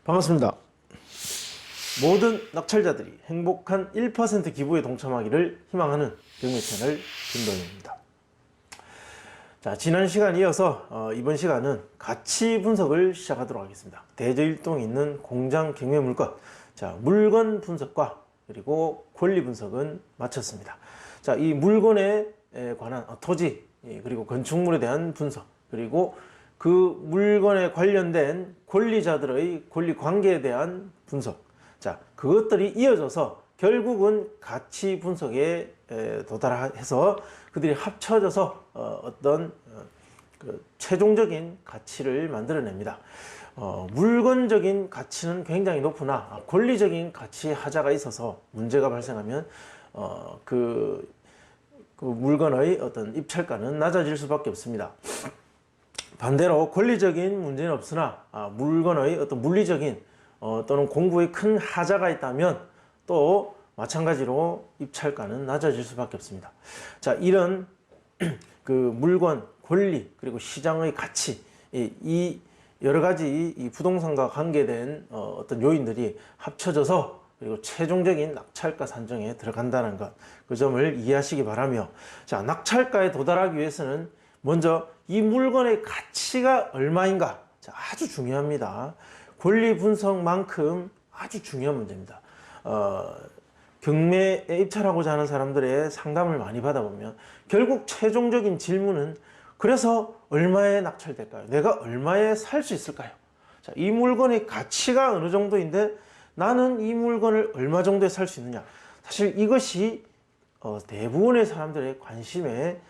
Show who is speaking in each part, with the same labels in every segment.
Speaker 1: 반갑습니다. 모든 낙찰자들이 행복한 1% 기부에 동참하기를 희망하는 경매 채널 김동현입니다. 자, 지난 시간 이어서 이번 시간은 가치 분석을 시작하도록 하겠습니다. 대저일동에 있는 공장 경매 물건, 자, 물건 분석과 그리고 권리 분석은 마쳤습니다. 자, 이 물건에 관한 토지 그리고 건축물에 대한 분석, 그리고 그 물건에 관련된 권리자들의 권리 관계에 대한 분석, 자, 그것들이 이어져서 결국은 가치 분석에 도달해서 그들이 합쳐져서 어떤 그 최종적인 가치를 만들어냅니다. 물건적인 가치는 굉장히 높으나 권리적인 가치 하자가 있어서 문제가 발생하면 그 물건의 어떤 입찰가는 낮아질 수밖에 없습니다. 반대로 권리적인 문제는 없으나 물건의 어떤 물리적인 또는 공부에 큰 하자가 있다면 또 마찬가지로 입찰가는 낮아질 수밖에 없습니다. 자, 이런 그 물건, 권리, 그리고 시장의 가치, 이 여러 가지 이 부동산과 관계된 어떤 요인들이 합쳐져서 그리고 최종적인 낙찰가 산정에 들어간다는 것, 그 점을 이해하시기 바라며, 자, 낙찰가에 도달하기 위해서는 먼저 이 물건의 가치가 얼마인가, 자, 아주 중요합니다. 권리 분석만큼 아주 중요한 문제입니다. 경매에 입찰하고자 하는 사람들의 상담을 많이 받아보면 결국 최종적인 질문은 그래서 얼마에 낙찰될까요? 내가 얼마에 살 수 있을까요? 자, 이 물건의 가치가 어느 정도인데 나는 이 물건을 얼마 정도에 살 수 있느냐. 사실 이것이 대부분의 사람들의 관심의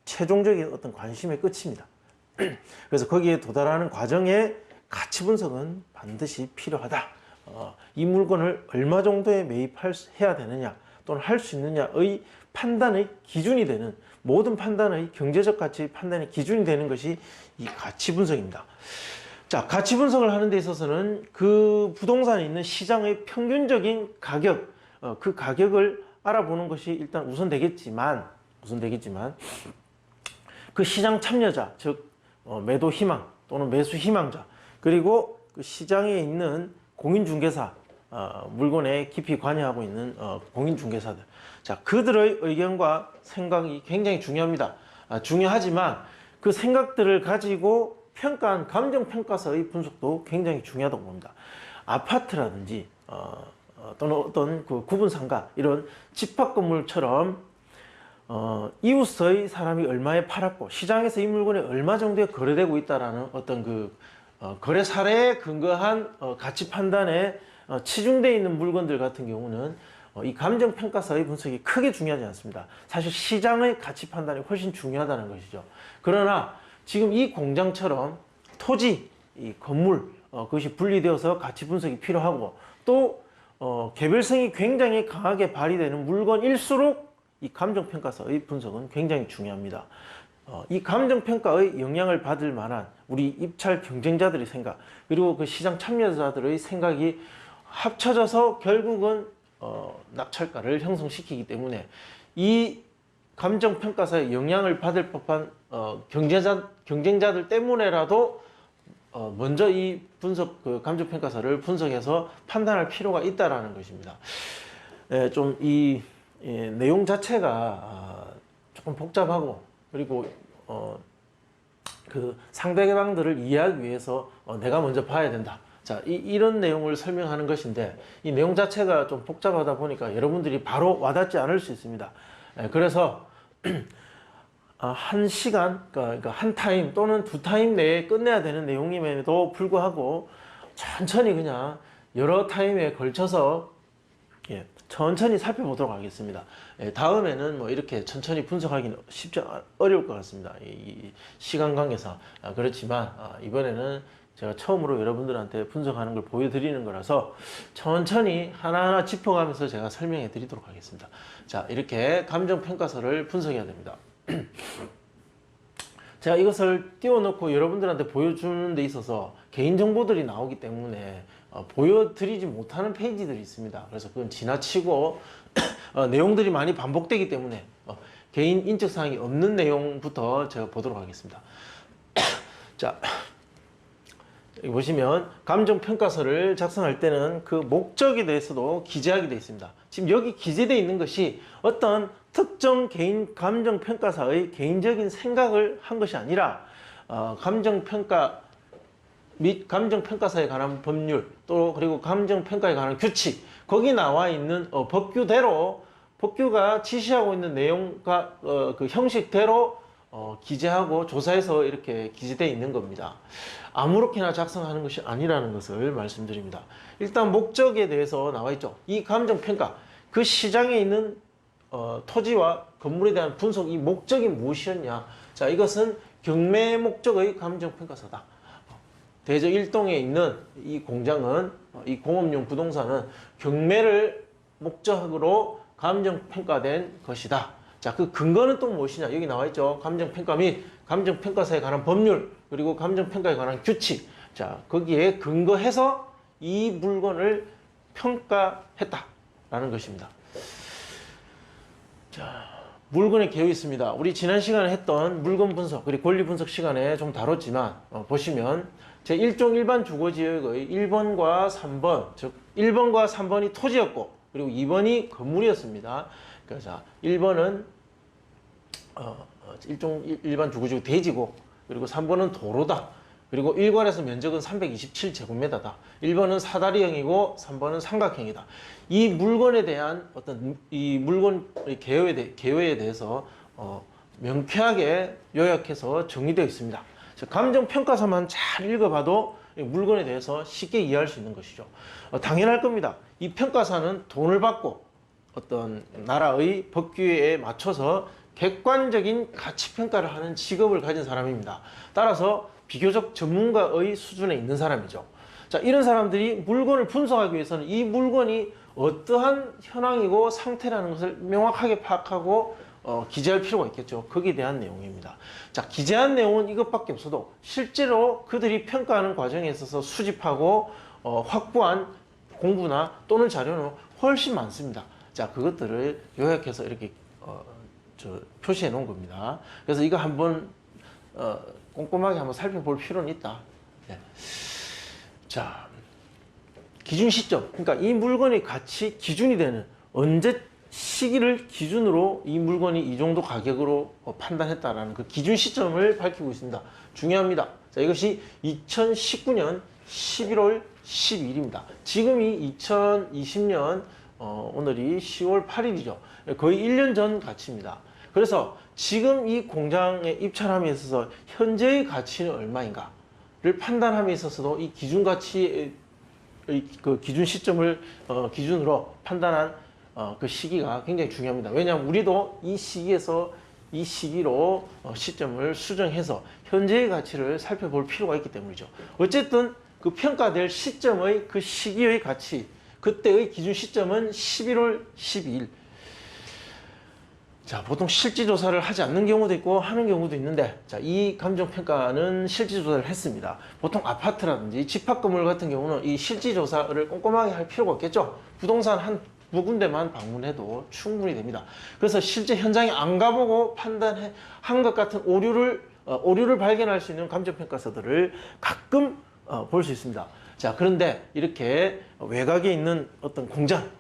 Speaker 1: 최종적인 어떤 관심의 끝입니다. 그래서 거기에 도달하는 과정에 가치 분석은 반드시 필요하다. 이 물건을 얼마 정도에 매입해야 되느냐 또는 할 수 있느냐의 판단의 기준이 되는, 모든 판단의 경제적 가치 판단의 기준이 되는 것이 이 가치 분석입니다. 자, 가치 분석을 하는 데 있어서는 그 부동산에 있는 시장의 평균적인 가격, 그 가격을 알아보는 것이 일단 우선되겠지만 그 시장 참여자, 즉 매도 희망 또는 매수 희망자, 그리고 그 시장에 있는 공인중개사, 물건에 깊이 관여하고 있는 공인중개사들, 자, 그들의 의견과 생각이 굉장히 중요합니다. 중요하지만 그 생각들을 가지고 평가한 감정평가서의 분석도 굉장히 중요하다고 봅니다. 아파트라든지 또는 어떤 그 구분상가, 이런 집합건물처럼 이웃의 사람이 얼마에 팔았고 시장에서 이 물건이 얼마 정도에 거래되고 있다라는 어떤 그 거래 사례에 근거한 가치 판단에 치중되어 있는 물건들 같은 경우는 이 감정평가서의 분석이 크게 중요하지 않습니다. 사실 시장의 가치 판단이 훨씬 중요하다는 것이죠. 그러나 지금 이 공장처럼 토지, 이 건물, 그것이 분리되어서 가치 분석이 필요하고 또 개별성이 굉장히 강하게 발휘되는 물건일수록 이 감정평가서의 분석은 굉장히 중요합니다. 이 감정평가의 영향을 받을 만한 우리 입찰 경쟁자들의 생각, 그리고 그 시장 참여자들의 생각이 합쳐져서 결국은 낙찰가를 형성시키기 때문에 이 감정평가서의 영향을 받을 법한 경쟁자들 때문에라도 먼저 이 감정평가서를 분석해서 판단할 필요가 있다는 것입니다. 좀 이 내용 자체가 조금 복잡하고, 그리고 그 상대방들을 이해하기 위해서 내가 먼저 봐야 된다. 자, 이런 내용을 설명하는 것인데 이 내용 자체가 좀 복잡하다 보니까 여러분들이 바로 와닿지 않을 수 있습니다. 그래서 한 시간, 그러니까 한 타임 또는 두 타임 내에 끝내야 되는 내용임에도 불구하고 천천히 그냥 여러 타임에 걸쳐서 천천히 살펴보도록 하겠습니다. 다음에는 뭐 이렇게 천천히 분석하기는 어려울 것 같습니다. 이 시간 관계상. 그렇지만 이번에는 제가 처음으로 여러분들한테 분석하는 걸 보여드리는 거라서 천천히 하나하나 짚어가면서 제가 설명해 드리도록 하겠습니다. 자, 이렇게 감정평가서를 분석해야 됩니다. 제가 이것을 띄워놓고 여러분들한테 보여주는 데 있어서 개인정보들이 나오기 때문에 보여드리지 못하는 페이지들이 있습니다. 그래서 그건 지나치고 내용들이 많이 반복되기 때문에 개인 인적사항이 없는 내용부터 제가 보도록 하겠습니다. 자, 여기 보시면 감정평가서를 작성할 때는 그 목적에 대해서도 기재하게 되어 있습니다. 지금 여기 기재되어 있는 것이 어떤 특정 개인 감정평가사의 개인적인 생각을 한 것이 아니라 감정평가 및 감정평가사에 관한 법률 또 그리고 감정평가에 관한 규칙 거기 나와 있는 법규대로 법규가 지시하고 있는 내용과 그 형식대로 기재하고 조사해서 이렇게 기재되어 있는 겁니다. 아무렇게나 작성하는 것이 아니라는 것을 말씀드립니다. 일단 목적에 대해서 나와 있죠. 이 감정평가, 그 시장에 있는 토지와 건물에 대한 분석, 이 목적이 무엇이었냐. 자, 이것은 경매 목적의 감정평가서다. 대저 1동에 있는 이 공장은, 이 공업용 부동산은 경매를 목적으로 감정평가된 것이다. 자, 그 근거는 또 무엇이냐? 여기 나와 있죠. 감정평가 및 감정평가사에 관한 법률, 그리고 감정평가에 관한 규칙. 자, 거기에 근거해서 이 물건을 평가했다라는 것입니다. 자, 물건의 개요 있습니다. 우리 지난 시간에 했던 물건 분석, 그리고 권리 분석 시간에 좀 다뤘지만, 보시면 제1종 일반 주거지역의 1번과 3번, 즉 1번과 3번이 토지였고, 그리고 2번이 건물이었습니다. 그래서 1번은 일반 주거지역 대지고, 그리고 3번은 도로다. 그리고 일괄해서 면적은 327제곱미터다. 1번은 사다리형이고 3번은 삼각형이다. 이 물건에 대한 어떤 이 물건의 개요에 대해서 명쾌하게 요약해서 정리되어 있습니다. 감정평가서만 잘 읽어봐도 물건에 대해서 쉽게 이해할 수 있는 것이죠. 당연할 겁니다. 이 평가사는 돈을 받고 어떤 나라의 법규에 맞춰서 객관적인 가치평가를 하는 직업을 가진 사람입니다. 따라서 비교적 전문가의 수준에 있는 사람이죠. 자, 이런 사람들이 물건을 분석하기 위해서는 이 물건이 어떠한 현황이고 상태라는 것을 명확하게 파악하고 기재할 필요가 있겠죠. 거기에 대한 내용입니다. 자, 기재한 내용은 이것밖에 없어도 실제로 그들이 평가하는 과정에 있어서 수집하고 확보한 공부나 또는 자료는 훨씬 많습니다. 자, 그것들을 요약해서 이렇게 표시해 놓은 겁니다. 그래서 이거 한번 꼼꼼하게 한번 살펴볼 필요는 있다. 네. 자, 기준 시점. 그러니까 이 물건의 가치 기준이 되는 언제 시기를 기준으로 이 물건이 이 정도 가격으로 판단했다라는 그 기준 시점을 밝히고 있습니다. 중요합니다. 자, 이것이 2019년 11월 12일입니다. 지금이 2020년 오늘이 10월 8일이죠. 거의 1년 전 가치입니다. 그래서 지금 이 공장에 입찰함에 있어서 현재의 가치는 얼마인가를 판단함에 있어서도 이 기준 가치의 그 기준 시점을 기준으로 판단한 그 시기가 굉장히 중요합니다. 왜냐하면 우리도 이 시기에서 이 시기로 시점을 수정해서 현재의 가치를 살펴볼 필요가 있기 때문이죠. 어쨌든 그 평가될 시점의 그 시기의 가치, 그때의 기준 시점은 11월 12일. 자, 보통 실지조사를 하지 않는 경우도 있고 하는 경우도 있는데, 자, 이 감정평가는 실지조사를 했습니다. 보통 아파트라든지 집합건물 같은 경우는 이 실지조사를 꼼꼼하게 할 필요가 없겠죠. 부동산 한 두 군데만 방문해도 충분히 됩니다. 그래서 실제 현장에 안 가보고 판단한 것 같은 오류를 발견할 수 있는 감정평가서들을 가끔 볼 수 있습니다. 자, 그런데 이렇게 외곽에 있는 어떤 공장,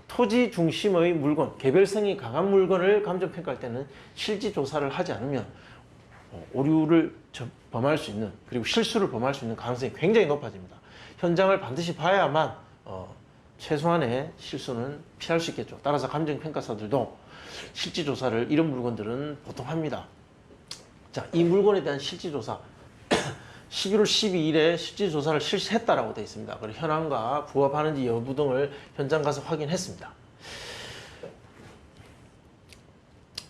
Speaker 1: 토지 중심의 물건, 개별성이 강한 물건을 감정평가할 때는 실지조사를 하지 않으면 오류를 범할 수 있는, 그리고 실수를 범할 수 있는 가능성이 굉장히 높아집니다. 현장을 반드시 봐야만 최소한의 실수는 피할 수 있겠죠. 따라서 감정평가사들도 실지조사를 이런 물건들은 보통 합니다. 자, 이 물건에 대한 실지조사 11월 12일에 실지조사를 실시했다라고 되어 있습니다. 그리고 현황과 부합하는지 여부 등을 현장 가서 확인했습니다.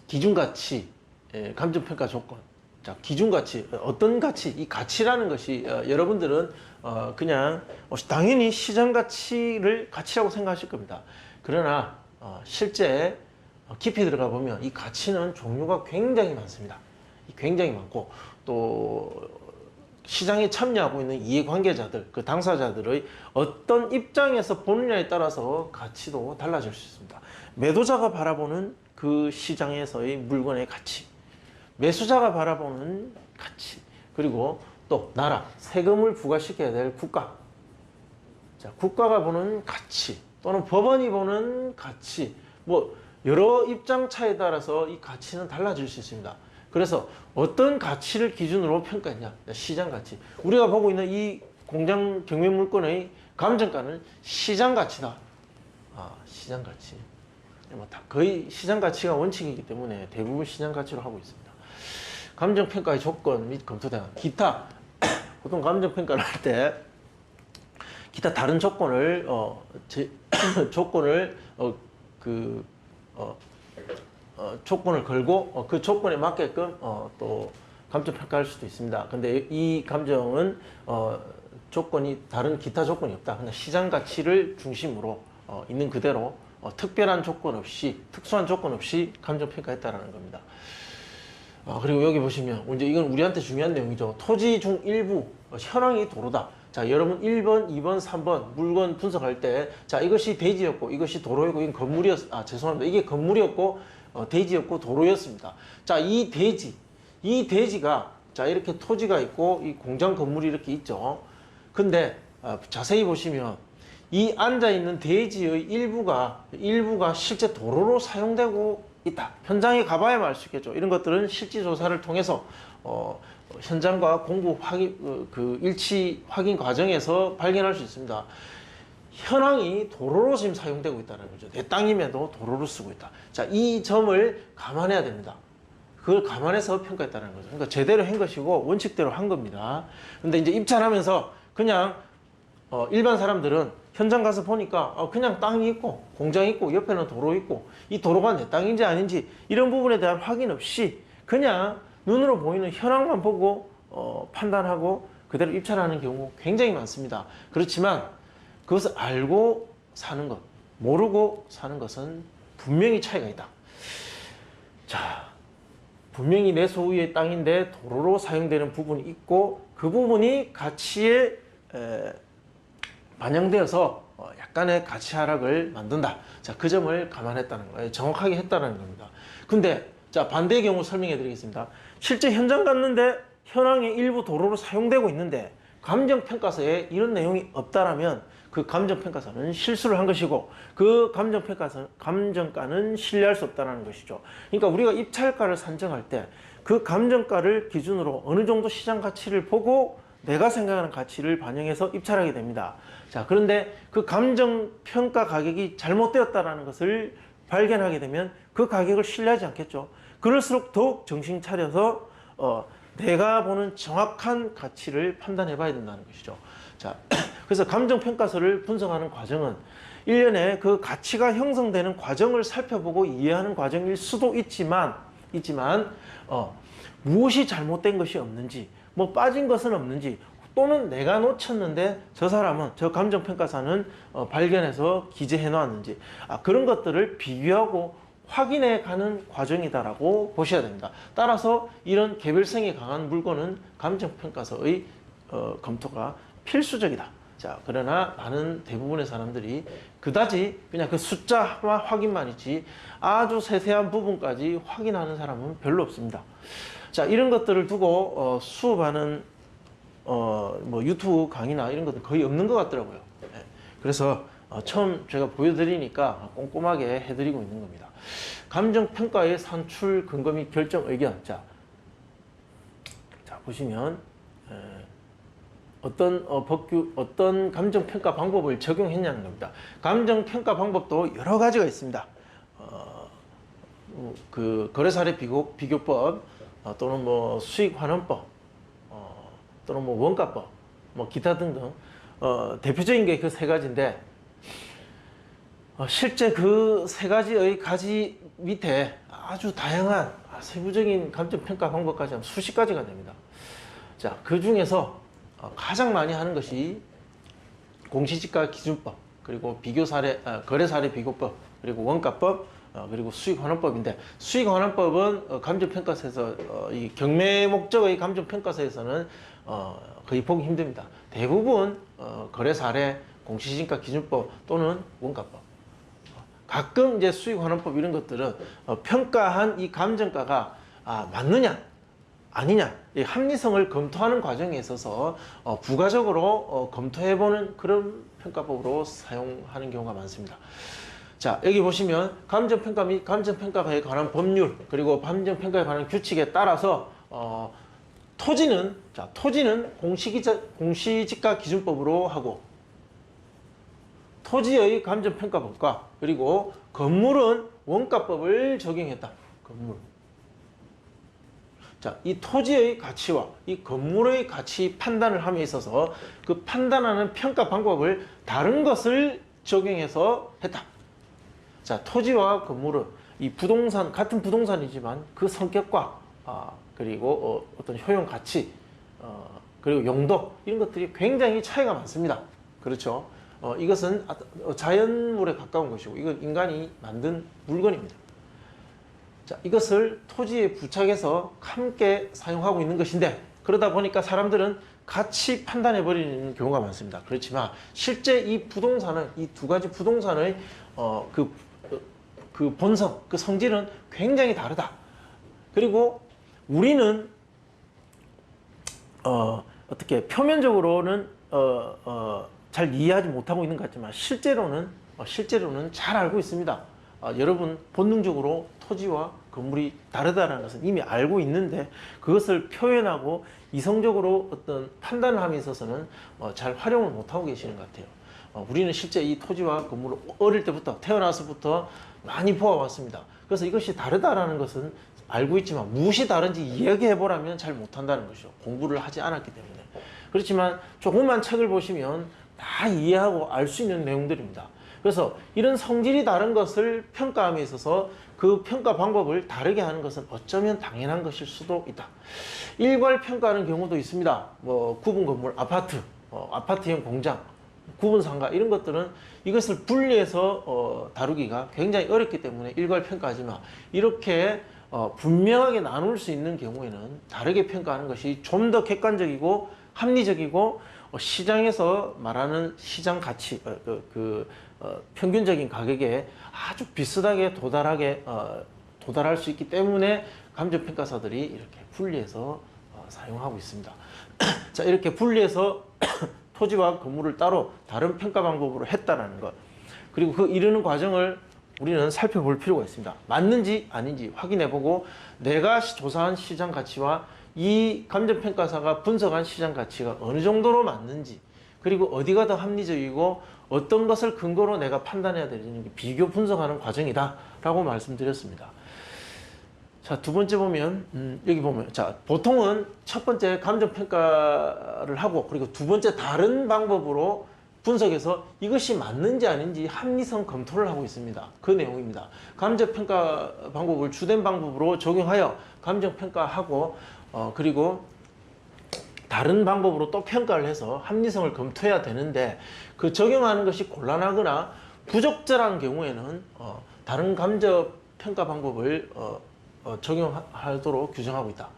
Speaker 1: 기준가치, 감정평가 조건. 자, 기준가치, 어떤 가치, 이 가치라는 것이 여러분들은 그냥 당연히 시장 가치를 가치라고 생각하실 겁니다. 그러나 실제 깊이 들어가 보면 이 가치는 종류가 굉장히 많습니다. 굉장히 많고 또 시장에 참여하고 있는 이해관계자들, 그 당사자들의 어떤 입장에서 보느냐에 따라서 가치도 달라질 수 있습니다. 매도자가 바라보는 그 시장에서의 물건의 가치, 매수자가 바라보는 가치, 그리고 또 나라, 세금을 부과시켜야 될 국가. 자, 국가가 보는 가치 또는 법원이 보는 가치, 뭐 여러 입장 차에 따라서 이 가치는 달라질 수 있습니다. 그래서 어떤 가치를 기준으로 평가했냐? 시장 가치. 우리가 보고 있는 이 공장 경매 물건의 감정가는 시장 가치다. 시장 가치. 뭐 다 거의 시장 가치가 원칙이기 때문에 대부분 시장 가치로 하고 있습니다. 감정 평가의 조건 및 검토 대상. 기타 보통 감정 평가를 할 때 기타 다른 조건을 조건을 걸고 그 조건에 맞게끔 또 감정 평가할 수도 있습니다. 근데 이 감정은 조건이 다른 기타 조건이 없다. 그냥 시장 가치를 중심으로 있는 그대로 특별한 조건 없이 특수한 조건 없이 감정 평가했다라는 겁니다. 그리고 여기 보시면 이제 이건 우리한테 중요한 내용이죠. 토지 중 일부 현황이 도로다. 자, 여러분 1번, 2번, 3번 물건 분석할 때 자, 이것이 대지였고 이것이 도로였고 이건 건물이었 죄송합니다. 이게 건물이었고 대지였고 도로였습니다. 자, 이 대지가 자, 이렇게 토지가 있고 이 공장 건물이 이렇게 있죠. 근데 자세히 보시면 이 앉아 있는 대지의 일부가 실제 도로로 사용되고 있다. 현장에 가봐야만 알 수 있겠죠. 이런 것들은 실지 조사를 통해서 현장과 공구 확인 일치 확인 과정에서 발견할 수 있습니다. 현황이 도로로 지금 사용되고 있다는 거죠. 내 땅임에도 도로로 쓰고 있다. 자, 이 점을 감안해야 됩니다. 그걸 감안해서 평가했다는 거죠. 그러니까 제대로 한 것이고 원칙대로 한 겁니다. 근데 이제 입찰하면서 그냥 일반 사람들은 현장 가서 보니까 그냥 땅이 있고 공장이 있고 옆에는 도로 있고 이 도로가 내 땅인지 아닌지 이런 부분에 대한 확인 없이 그냥 눈으로 보이는 현황만 보고 판단하고 그대로 입찰하는 경우 굉장히 많습니다. 그렇지만 그것을 알고 사는 것, 모르고 사는 것은 분명히 차이가 있다. 자, 분명히 내 소유의 땅인데 도로로 사용되는 부분이 있고 그 부분이 가치에 반영되어서 약간의 가치 하락을 만든다. 자, 그 점을 감안했다는 거예요. 정확하게 했다는 겁니다. 근데 자, 반대의 경우 설명해 드리겠습니다. 실제 현장 갔는데 현황의 일부 도로로 사용되고 있는데 감정평가서에 이런 내용이 없다라면 그 감정평가서는 실수를 한 것이고 그 감정가는 신뢰할 수 없다는 것이죠. 그러니까 우리가 입찰가를 산정할 때 그 감정가를 기준으로 어느 정도 시장 가치를 보고 내가 생각하는 가치를 반영해서 입찰하게 됩니다. 자, 그런데 그 감정평가 가격이 잘못되었다는 것을 발견하게 되면 그 가격을 신뢰하지 않겠죠. 그럴수록 더욱 정신 차려서 내가 보는 정확한 가치를 판단해 봐야 된다는 것이죠. 자, 그래서 감정평가서를 분석하는 과정은 일련의 그 가치가 형성되는 과정을 살펴보고 이해하는 과정일 수도 있지만 무엇이 잘못된 것이 없는지 뭐 빠진 것은 없는지 또는 내가 놓쳤는데 저 사람은 저 감정평가사는 발견해서 기재해 놓았는지 그런 것들을 비교하고 확인해 가는 과정이다라고 보셔야 됩니다. 따라서 이런 개별성이 강한 물건은 감정평가서의 검토가 필수적이다. 자, 그러나 많은 대부분의 사람들이 그다지 그냥 그 숫자와 확인만 있지 아주 세세한 부분까지 확인하는 사람은 별로 없습니다. 자, 이런 것들을 두고 수업하는 뭐 유튜브 강의나 이런 것들 거의 없는 것 같더라고요. 네. 그래서 처음 제가 보여드리니까 꼼꼼하게 해드리고 있는 겁니다. 감정평가의 산출 근거 및 결정 의견. 자 보시면 어떤 감정평가 방법을 적용했냐는 겁니다. 감정평가 방법도 여러 가지가 있습니다. 그 거래사례 비교법 또는 뭐 수익환원법 또는 뭐 원가법 뭐 기타 등등 대표적인 게 그 세 가지인데 실제 그 세 가지의 가지 밑에 아주 다양한 세부적인 감정평가 방법까지 하면 수십 가지가 됩니다. 자, 그 중에서 가장 많이 하는 것이 공시지가 기준법, 그리고 거래사례 비교법, 그리고 원가법, 그리고 수익환원법인데 수익환원법은 감정평가서에서 이 경매 목적의 감정평가서에서는 거의 보기 힘듭니다. 대부분 거래사례, 공시지가 기준법 또는 원가법. 가끔 이제 수익환원법 이런 것들은 평가한 이 감정가가 맞느냐 아니냐, 이 합리성을 검토하는 과정에 있어서 부가적으로 검토해보는 그런 평가법으로 사용하는 경우가 많습니다. 자, 여기 보시면 감정평가 및 감정평가에 관한 법률, 그리고 감정평가에 관한 규칙에 따라서 토지는 공시지가 기준법으로 하고, 토지의 감정평가법과, 그리고 건물은 원가법을 적용했다. 건물. 자, 이 토지의 가치와 이 건물의 가치 판단을 함에 있어서 그 판단하는 평가 방법을 다른 것을 적용해서 했다. 자, 토지와 건물은 이 부동산, 같은 부동산이지만 그 성격과 그리고 어떤 효용 가치, 그리고 용도, 이런 것들이 굉장히 차이가 많습니다. 그렇죠? 이것은 자연물에 가까운 것이고, 이건 인간이 만든 물건입니다. 자, 이것을 토지에 부착해서 함께 사용하고 있는 것인데, 그러다 보니까 사람들은 같이 판단해버리는 경우가 많습니다. 그렇지만 실제 이 부동산은, 이 두 가지 부동산의 그 본성, 그 성질은 굉장히 다르다. 그리고 우리는 어떻게 표면적으로는 잘 이해하지 못하고 있는 것 같지만 실제로는 잘 알고 있습니다. 여러분 본능적으로 토지와 건물이 다르다는 것은 이미 알고 있는데, 그것을 표현하고 이성적으로 어떤 판단을 함에 있어서는 잘 활용을 못하고 계시는 것 같아요. 우리는 실제 이 토지와 건물을 어릴 때부터, 태어나서부터 많이 보아왔습니다. 그래서 이것이 다르다라는 것은 알고 있지만 무엇이 다른지 이야기해보라면 잘 못한다는 것이죠. 공부를 하지 않았기 때문에. 그렇지만 조금만 책을 보시면 다 이해하고 알 수 있는 내용들입니다. 그래서 이런 성질이 다른 것을 평가함에 있어서 그 평가 방법을 다르게 하는 것은 어쩌면 당연한 것일 수도 있다. 일괄 평가하는 경우도 있습니다. 뭐 구분 건물, 아파트, 아파트형 공장, 구분 상가, 이런 것들은 이것을 분리해서 다루기가 굉장히 어렵기 때문에 일괄 평가하지만, 이렇게 분명하게 나눌 수 있는 경우에는 다르게 평가하는 것이 좀 더 객관적이고 합리적이고 시장에서 말하는 시장 가치, 평균적인 가격에 아주 비슷하게 도달할 수 있기 때문에 감정평가사들이 이렇게 분리해서 사용하고 있습니다. 자, 이렇게 분리해서 토지와 건물을 따로 다른 평가 방법으로 했다는 것, 그리고 그 이르는 과정을 우리는 살펴볼 필요가 있습니다. 맞는지 아닌지 확인해보고, 내가 조사한 시장 가치와 이 감정평가사가 분석한 시장 가치가 어느 정도로 맞는지, 그리고 어디가 더 합리적이고 어떤 것을 근거로 내가 판단해야 되는지 비교 분석하는 과정이다 라고 말씀드렸습니다. 자, 두 번째 보면 여기 보면, 자, 보통은 첫 번째 감정평가를 하고, 그리고 두 번째 다른 방법으로 분석해서 이것이 맞는지 아닌지 합리성 검토를 하고 있습니다. 그 내용입니다. 감정평가 방법을 주된 방법으로 적용하여 감정평가하고, 그리고 다른 방법으로 또 평가를 해서 합리성을 검토해야 되는데, 그 적용하는 것이 곤란하거나 부적절한 경우에는 다른 감정평가 방법을 적용하도록 규정하고 있다.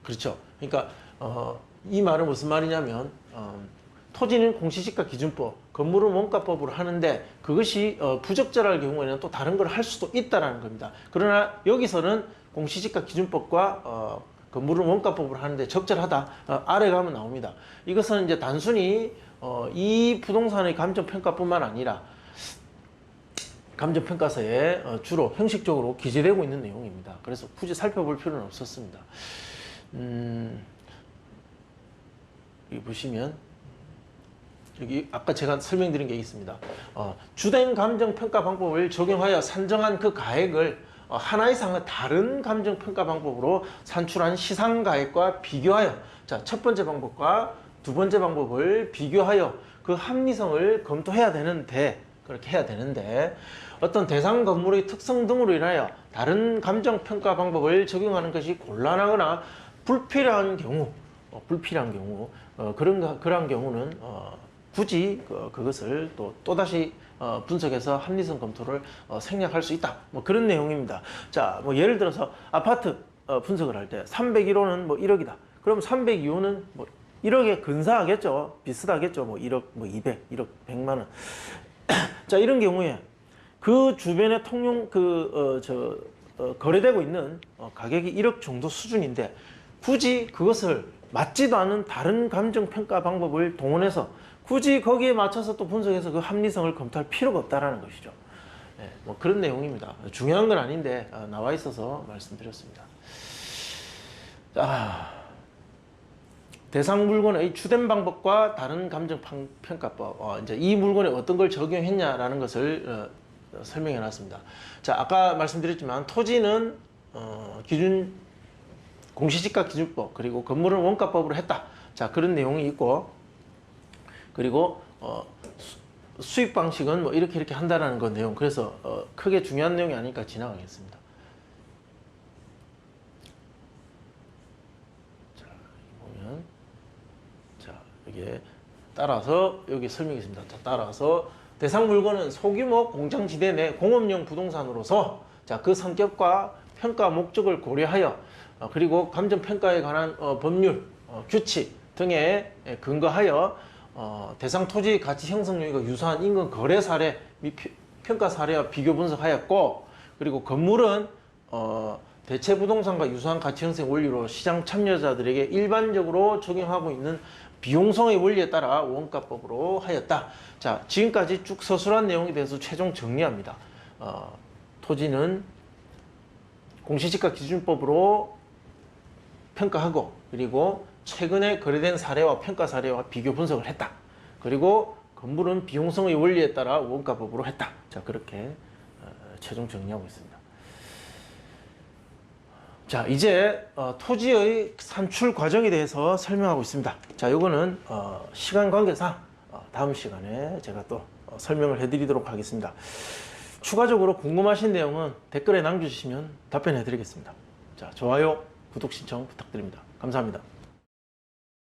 Speaker 1: 그렇죠. 그러니까 이 말은 무슨 말이냐면, 토지는 공시지가 기준법, 건물은 원가법으로 하는데 그것이 부적절할 경우에는 또 다른 걸 할 수도 있다라는 겁니다. 그러나 여기서는 공시지가 기준법과 건물은 원가법으로 하는데 적절하다, 아래 가면 나옵니다. 이것은 이제 단순히 이 부동산의 감정평가뿐만 아니라 감정평가서에 주로 형식적으로 기재되고 있는 내용입니다. 그래서 굳이 살펴볼 필요는 없었습니다. 여기 보시면, 여기 아까 제가 설명드린 게 있습니다. 주된 감정평가 방법을 적용하여 산정한 그 가액을 하나 이상의 다른 감정평가 방법으로 산출한 시상가액과 비교하여, 자, 첫 번째 방법과 두 번째 방법을 비교하여 그 합리성을 검토해야 되는데, 그렇게 해야 되는데, 어떤 대상 건물의 특성 등으로 인하여 다른 감정평가 방법을 적용하는 것이 곤란하거나 불필요한 경우, 그러한 경우는 굳이 그것을 또다시 분석해서 합리성 검토를 생략할 수 있다. 뭐 그런 내용입니다. 자, 뭐 예를 들어서 아파트 분석을 할 때 301호는 뭐 1억이다. 그럼 302호는 뭐 1억에 근사하겠죠. 비슷하겠죠. 뭐 1억, 뭐 200, 1억 100만 원. 자, 이런 경우에 그 주변에 통용 거래되고 있는 가격이 1억 정도 수준인데 굳이 그것을 맞지도 않은 다른 감정 평가 방법을 동원해서 굳이 거기에 맞춰서 또 분석해서 그 합리성을 검토할 필요가 없다라는 것이죠. 네, 뭐 그런 내용입니다. 중요한 건 아닌데 나와 있어서 말씀드렸습니다. 자, 대상 물건의 주된 방법과 다른 감정 평가법, 이제 이 물건에 어떤 걸 적용했냐라는 것을 설명해 놨습니다. 자, 아까 말씀드렸지만 토지는 공시지가 기준법, 그리고 건물은 원가법으로 했다. 자, 그런 내용이 있고, 그리고 수익 방식은 뭐 이렇게 한다라는 그 내용. 그래서 크게 중요한 내용이 아니니까 지나가겠습니다. 자, 보면 이게 따라서 여기 설명이 있습니다. 자, 따라서 대상 물건은 소규모 공장지대 내 공업용 부동산으로서 그 성격과 평가 목적을 고려하여 그리고 감정 평가에 관한 법률, 규칙 등에 근거하여 대상 토지 가치 형성 요인과 유사한 인근 거래 사례 및 평가 사례와 비교 분석하였고, 그리고 건물은 대체 부동산과 유사한 가치 형성 원리로 시장 참여자들에게 일반적으로 적용하고 있는 비용성의 원리에 따라 원가법으로 하였다. 자, 지금까지 쭉 서술한 내용에 대해서 최종 정리합니다. 토지는 공시지가 기준법으로 평가하고, 그리고 최근에 거래된 사례와 평가 사례와 비교 분석을 했다. 그리고 건물은 비용성의 원리에 따라 원가법으로 했다. 자, 그렇게 최종 정리하고 있습니다. 자, 이제 토지의 산출 과정에 대해서 설명하고 있습니다. 자, 요거는 시간 관계상 다음 시간에 제가 또 설명을 해드리도록 하겠습니다. 추가적으로 궁금하신 내용은 댓글에 남겨주시면 답변해 드리겠습니다. 자, 좋아요, 구독 신청 부탁드립니다. 감사합니다.